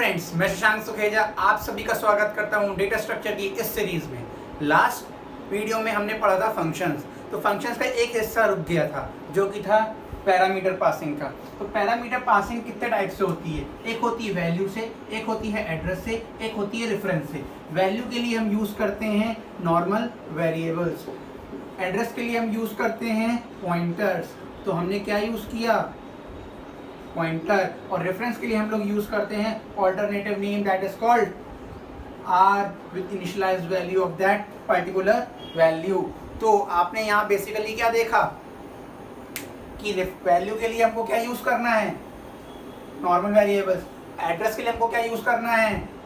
Friends, मैं शशांक सुखेजा आप सभी का स्वागत करता हूं डेटा स्ट्रक्चर की इस सीरीज में। लास्ट वीडियो में हमने पढ़ा था फंक्शंस। तो फंक्शंस का एक हिस्सा रुक गया था जो कि था पैरामीटर पासिंग का। तो पैरामीटर पासिंग कितने टाइप से होती है? एक होती है वैल्यू से, एक होती है एड्रेस से, एक होती है रेफरेंस से। वैल्यू के लिए हम यूज़ करते हैं नॉर्मल वेरिएबल्स, एड्रेस के लिए हम यूज़ करते हैं पॉइंटर्स। तो हमने क्या यूज़ किया? पॉइंटर। और रेफरेंस के लिए हम लोग यूज करते हैं alternative name that is called are with initialised value of that particular value. तो आपने यहाँ बेसिकली क्या देखा कि वैल्यू के लिए हमको क्या यूज करना है? Normal variables. एड्रेस के लिए हमको क्या यूज करना है?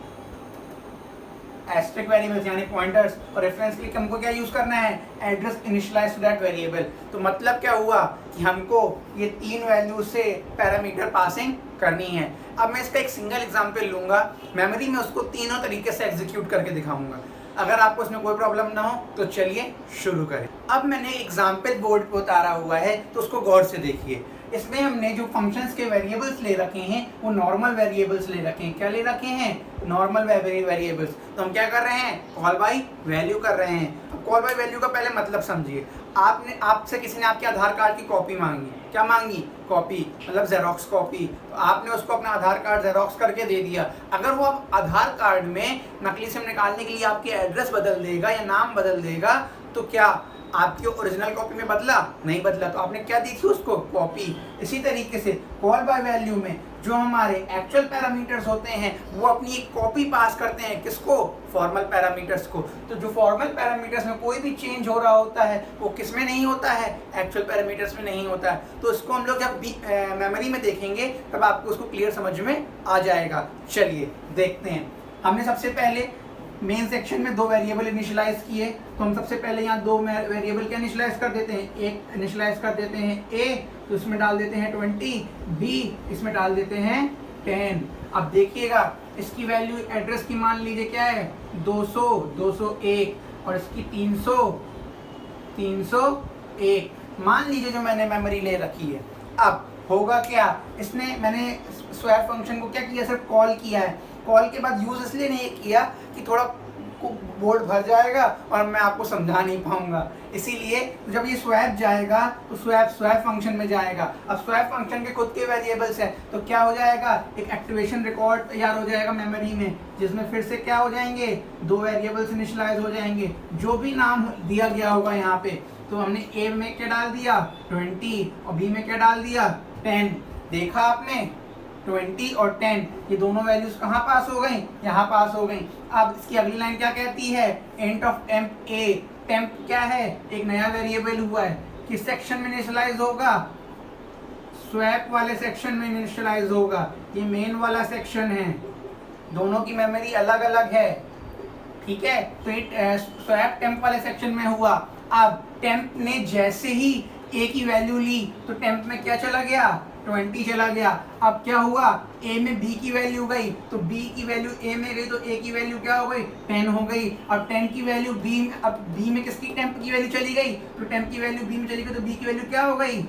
एस्ट्रिक वेरिएबल्स यानी पॉइंटर्स। और रेफरेंस के लिए हमको क्या यूज करना है? Address initialised to that variable. तो मतलब क्या हुआ कि हमको ये तीन वैल्यू से पैरामीटर पासिंग करनी है। अब मैं इसका एक सिंगल एग्जांपल लूंगा, मेमोरी में उसको तीनों तरीके से एग्जीक्यूट करके दिखाऊंगा। अगर आपको इसमें कोई प्रॉब्लम ना हो तो चलिए शुरू करें। अब मैंने एग्जाम्पल बोर्ड पे उतारा हुआ है तो उसको गौर से देखिए। इसमें हमने जो फंक्शंस के वेरिएबल्स ले रखे हैं वो नॉर्मल वेरिएबल्स ले रखे हैं। क्या ले रखे हैं? Normal variables. तो हम क्या कर रहे हैं? कॉल बाय वैल्यू कर रहे हैं। अब कॉल बाय वैल्यू का पहले मतलब समझिए। आपसे किसी ने आपके आधार कार्ड की कॉपी मांगी। क्या मांगी? कॉपी, मतलब जेरोक्स कॉपी। तो आपने उसको अपना आधार कार्ड जेरोक्स करके दे दिया। अगर वो अब आधार कार्ड में नकली सिम निकालने के लिए आपकी एड्रेस बदल देगा या नाम बदल देगा तो क्या आपकी ओरिजिनल कॉपी में बदला? नहीं बदला। तो आपने क्या दी थी उसको? कॉपी। इसी तरीके से कॉल बाय वैल्यू में जो हमारे एक्चुअल पैरामीटर्स होते हैं वो अपनी एक कॉपी पास करते हैं। किसको? फॉर्मल पैरामीटर्स को। तो जो फॉर्मल पैरामीटर्स में कोई भी चेंज हो रहा होता है वो किस में नहीं होता है? एक्चुअल पैरामीटर्स में नहीं होता है। तो इसको हम लोग जब मेमोरी में देखेंगे तब आपको उसको क्लियर समझ में आ जाएगा। चलिए देखते हैं। हमने सबसे पहले मेन सेक्शन में दो वेरिएबल इनिशियलाइज किए। तो हम सबसे पहले यहाँ दो वेरिएबल क्या इनिशियलाइज कर देते हैं? एक इनिशियलाइज कर देते हैं a, तो इसमें डाल देते हैं 20, b इसमें डाल देते हैं 10। अब देखिएगा इसकी वैल्यू एड्रेस की मान लीजिए क्या है? 200, 201 और इसकी 300, 301 मान लीजिए जो मैंने मेमोरी ले रखी है। अब होगा क्या? मैंने स्वैप फंक्शन को क्या किया? सिर्फ कॉल किया है। कॉल के बाद यूज इसलिए नहीं किया कि थोड़ा बोर्ड भर जाएगा और मैं आपको समझा नहीं पाऊंगा। इसीलिए जब ये स्वैप जाएगा तो स्वैप फंक्शन में जाएगा। अब स्वैप फंक्शन के खुद के वेरिएबल्स हैं तो क्या हो जाएगा? एक एक्टिवेशन रिकॉर्ड तैयार हो जाएगा मेमोरी में, जिसमें फिर से क्या हो जाएंगे? दो वेरिएबल्स इनिशियलाइज हो जाएंगे। जो भी नाम दिया गया होगा यहाँ पे, तो हमने ए में क्या डाल दिया? 20 और बी में क्या डाल दिया? 10। देखा आपने? 20 और 10 ये दोनों वैल्यूज कहाँ पास हो गई? यहाँ पास हो गई। अब इसकी अगली लाइन क्या कहती है? End of temp A. Temp क्या है? एक नया वेरिएबल हुआ है। किस सेक्शन में इनिशियलाइज होगा? स्वैप वाले सेक्शन में इनिशियलाइज होगा। ये मेन वाला सेक्शन है। दोनों की मेमोरी अलग अलग है, ठीक है? तो ये स्वैप टेम्प वाले सेक्शन में हुआ। अब टेम्प ने जैसे ही ए की वैल्यू ली तो टेम्प में क्या चला गया? 20 चला गया। अब क्या हुआ? ए में बी की वैल्यू गई तो बी की वैल्यू ए में गई तो ए की वैल्यू क्या हो गई? 10 हो गई। अब 10 की वैल्यू बी में, अब बी में किसकी टेम्प की वैल्यू चली गई? तो टेम्प की वैल्यू बी में चली गई तो बी की वैल्यू क्या हो गई?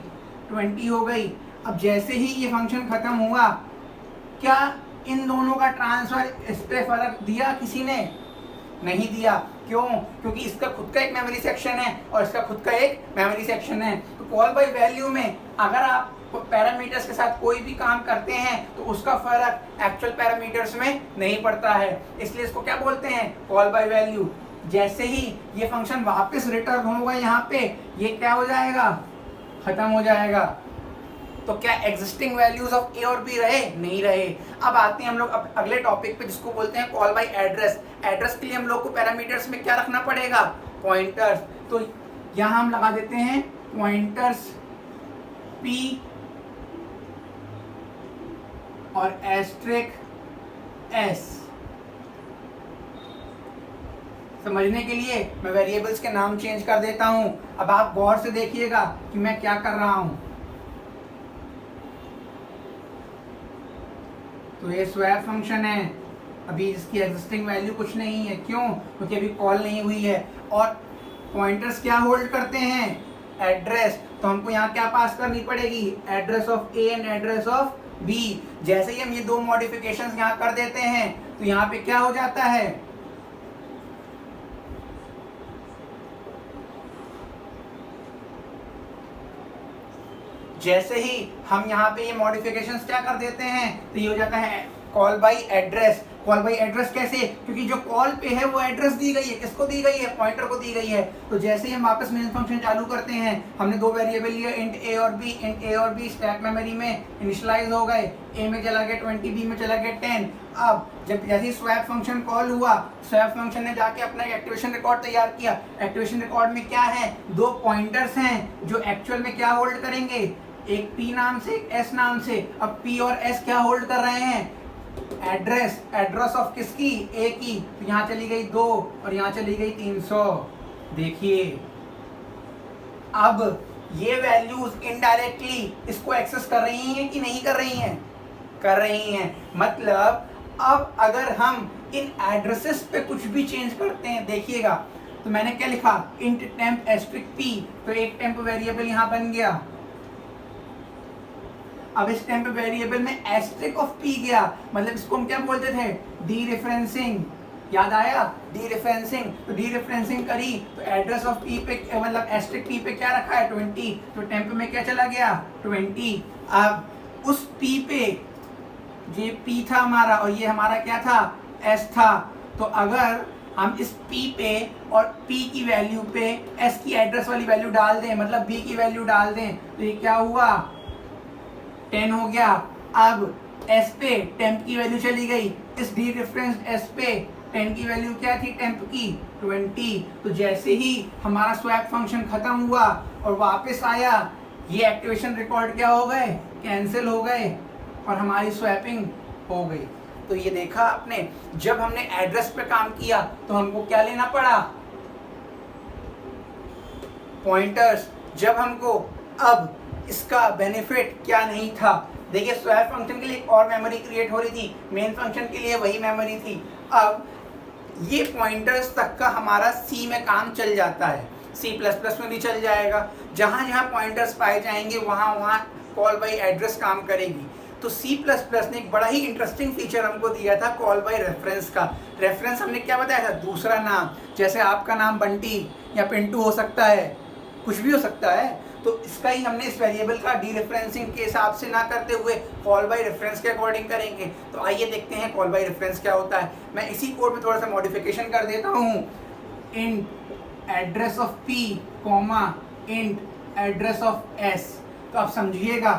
20 हो गई। अब जैसे ही ये फंक्शन खत्म हुआ, क्या इन दोनों का ट्रांसफर इस पे फर्क दिया किसी ने? नहीं दिया। क्यों? क्योंकि इसका खुद का एक मेमोरी सेक्शन है और इसका खुद का एक मेमोरी सेक्शन है। तो कॉल बाय वैल्यू में अगर आप पैरामीटर्स के साथ कोई भी काम करते हैं तो उसका फर्क एक्चुअल पैरामीटर्स में नहीं पड़ता है। इसलिए इसको क्या बोलते हैं? Call by value. जैसे ही ये फंक्शन वापस रिटर्न होगा यहाँ पे, ये क्या हो जाएगा? खत्म हो जाएगा। तो क्या एग्जिस्टिंग वैल्यूज ऑफ ए और बी रहे? नहीं रहे। अब आते हैं हम लोग अगले टॉपिक पे जिसको बोलते हैं कॉल बाय एड्रेस। एड्रेस के लिए हम लोग को पैरामीटर्स में क्या रखना पड़ेगा? पॉइंटर्स। तो यहाँ हम लगा देते हैं पॉइंटर्स p और एस्ट्रिक s। समझने के लिए मैं वेरिएबल्स के नाम चेंज कर देता हूं। अब आप गौर से देखिएगा कि मैं क्या कर रहा हूं। तो ये स्वैप फंक्शन है। अभी इसकी एग्जिस्टिंग वैल्यू कुछ नहीं है। क्यों? क्योंकि अभी कॉल नहीं हुई है। और पॉइंटर्स क्या होल्ड करते हैं? एड्रेस। तो हमको यहाँ क्या पास करनी पड़ेगी? Address of A and address of B. जैसे ही हम ये दो मॉडिफिकेशंस यहाँ कर देते हैं तो यहाँ पे क्या हो जाता है, जैसे ही हम यहाँ पे ये मॉडिफिकेशंस क्या कर देते हैं तो ये हो जाता है call by address. Call by address कैसे, क्योंकि जो कॉल पे है वो एड्रेस दी गई है, किसको दी गई है, पॉइंटर को दी गई है। तो जैसे ही हम वापस मेन फंक्शन चालू करते हैं, हमने दो वेरिएबल लिए इंट ए और बी, इंट ए और बी स्टैक मेमोरी में इनिशियलाइज हो गए, ए में चला गया 20, बी में चला गया 10। अब जब जैसे ही स्वैप फंक्शन कॉल हुआ, स्वैप फंक्शन ने जाके अपना एक्टिवेशन रिकॉर्ड तैयार किया। एक्टिवेशन रिकॉर्ड में क्या है, दो पॉइंटर्स हैं जो एक्चुअल में क्या होल्ड करेंगे, एक P नाम से एक S नाम से। अब P और S क्या होल्ड कर रहे हैं, एड्रेस, एड्रेस ऑफ किसकी, A की। तो यहाँ चली गई 2 और यहाँ चली गई 300। देखिए अब ये वैल्यूज इनडायरेक्टली इसको एक्सेस कर रही हैं कि नहीं कर रही हैं, कर रही हैं। मतलब अब अगर हम इन एड्रेसेस पे कुछ भी चेंज करते हैं, देखिएगा तो मैंने क्या लिखा, इंट टेम्प एस्ट्रिक P, तो एक टेम्प वेरिएबल यहाँ बन गया। अब इस टेम्प वेरिएबल में एस्ट्रिक ऑफ P गया, मतलब इसको हम क्या बोलते थे, डी रेफरेंसिंग। याद आया, डी रेफरेंसिंग। तो डी रेफरेंसिंग करी तो एड्रेस ऑफ P पे मतलब एस्ट्रिक P पे क्या रखा है 20, तो टेम्प में क्या चला गया 20। अब उस P पे ये P था हमारा और ये हमारा क्या था S था। तो अगर हम इस P पे और P की वैल्यू पे S की एड्रेस वाली वैल्यू डाल दें, मतलब B की वैल्यू डाल दें, तो ये क्या हुआ 10 हो गया। अब S पे टेम्प की वैल्यू चली गई, इस डी रेफरेंस S पे 10 की वैल्यू क्या थी टेम्प की 20। तो जैसे ही हमारा स्वैप फंक्शन खत्म हुआ और वापस आया, ये एक्टिवेशन रिकॉर्ड क्या हो गए, कैंसिल हो गए और हमारी स्वैपिंग हो गई। तो ये देखा आपने, जब हमने एड्रेस पे काम किया तो हमको क्या लेना पड़ा, पॉइंटर्स। जब हमको अब इसका बेनिफिट क्या नहीं था, देखिए स्वैप फंक्शन के लिए एक और मेमोरी क्रिएट हो रही थी, मेन फंक्शन के लिए वही मेमोरी थी। अब ये पॉइंटर्स तक का हमारा सी में काम चल जाता है, C++ में भी चल जाएगा। जहाँ जहाँ पॉइंटर्स पाए जाएंगे वहाँ वहाँ कॉल बाय एड्रेस काम करेगी। तो C++ ने एक बड़ा ही इंटरेस्टिंग फीचर हमको दिया था कॉल बाय रेफरेंस का। रेफरेंस हमने क्या बताया था, दूसरा नाम, जैसे आपका नाम बंटी या पिंटू हो सकता है, कुछ भी हो सकता है। तो इसका ही हमने इस वेरिएबल का डी रेफरेंसिंग के हिसाब से ना करते हुए कॉल बाय रेफरेंस के अकॉर्डिंग करेंगे। तो आइए देखते हैं कॉल बाय रेफरेंस क्या होता है। मैं इसी कोड में थोड़ा सा मॉडिफिकेशन कर देता हूँ, int address of P comma int address of S। तो आप समझिएगा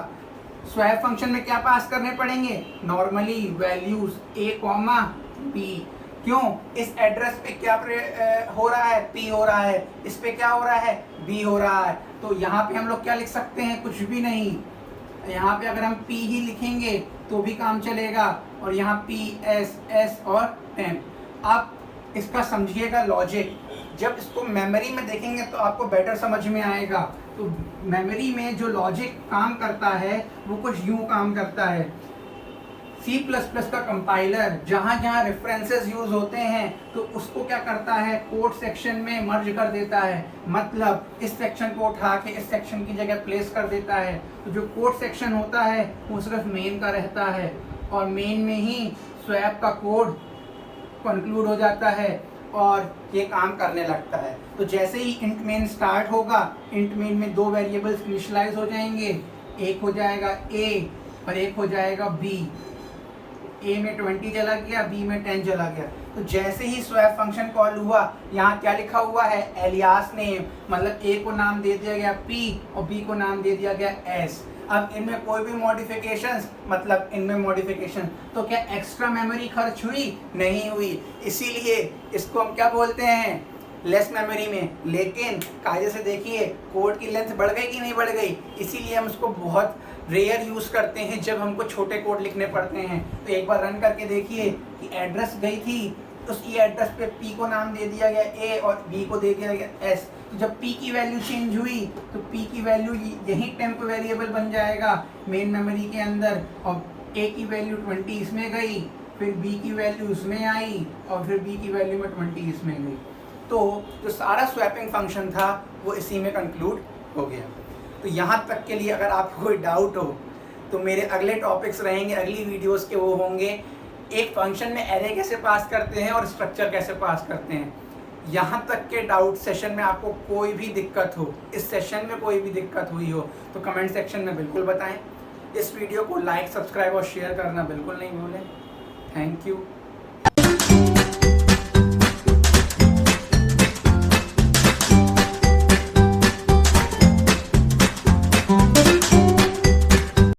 स्वैप फंक्शन में क्या पास करने पड़ेंगे, normally values A comma B। क्यों, इस एड्रेस पे क्या हो रहा है, P हो रहा है, इस पे क्या हो रहा है, B हो रहा है। तो यहाँ पे हम लोग क्या लिख सकते हैं, कुछ भी नहीं। यहाँ पे अगर हम P ही लिखेंगे तो भी काम चलेगा, और यहाँ P S S और टेम्प। आप इसका समझिएगा लॉजिक, जब इसको मेमोरी में देखेंगे तो आपको बेटर समझ में आएगा। तो मेमोरी में जो लॉजिक काम करता है वो कुछ यूँ काम करता है। C++ का कंपाइलर जहाँ जहाँ रेफरेंसेस यूज होते हैं तो उसको क्या करता है, कोड सेक्शन में मर्ज कर देता है, मतलब इस सेक्शन को उठा के इस सेक्शन की जगह प्लेस कर देता है। तो जो कोड सेक्शन होता है वो सिर्फ मेन का रहता है, और मेन में ही स्वैप का कोड कंक्लूड हो जाता है और ये काम करने लगता है। तो जैसे ही इंट मेन स्टार्ट होगा, इंट मेन में दो वेरिएबल्स इनिशियलाइज हो जाएंगे, एक हो जाएगा A और एक हो जाएगा B। A में 20 चला गया, B में 10 चला गया। तो जैसे ही स्वैप फंक्शन कॉल हुआ, यहाँ क्या लिखा हुआ है, एलियास नेम, मतलब A को नाम दे दिया गया P और B को नाम दे दिया गया S। अब इनमें कोई भी मॉडिफिकेशंस, मतलब इनमें मॉडिफिकेशन, तो क्या एक्स्ट्रा मेमोरी खर्च हुई, नहीं हुई। इसीलिए इसको हम क्या बोलते हैं, लेस मेमोरी में। लेकिन कायदे से देखिए कोड की लेंथ बढ़ गई कि नहीं बढ़ गई, इसीलिए हम उसको बहुत रेयर यूज़ करते हैं जब हमको छोटे कोड लिखने पड़ते हैं। तो एक बार रन करके देखिए कि एड्रेस गई थी, उस ई एड्रेस पे P को नाम दे दिया गया A और B को दे दिया गया S। तो जब P की वैल्यू चेंज हुई तो P की वैल्यू यही टेम्प वेरिएबल बन जाएगा मेन मेमोरी के अंदर, और A की वैल्यू 20 इसमें गई, फिर B की वैल्यू इसमें आई, और फिर B की वैल्यू में 20 इसमें गई। तो जो सारा स्वैपिंग फंक्शन था वो इसी में कंक्लूड हो गया। तो यहाँ तक के लिए अगर आपको कोई डाउट हो तो मेरे अगले टॉपिक्स रहेंगे, अगली वीडियोस के वो होंगे एक फंक्शन में एरे कैसे पास करते हैं और स्ट्रक्चर कैसे पास करते हैं। यहाँ तक के डाउट सेशन में आपको कोई भी दिक्कत हो, इस सेशन में कोई भी दिक्कत हुई हो तो कमेंट सेक्शन में बिल्कुल बताएं। इस वीडियो को लाइक, सब्सक्राइब और शेयर करना बिल्कुल नहीं भूलें। Thank you.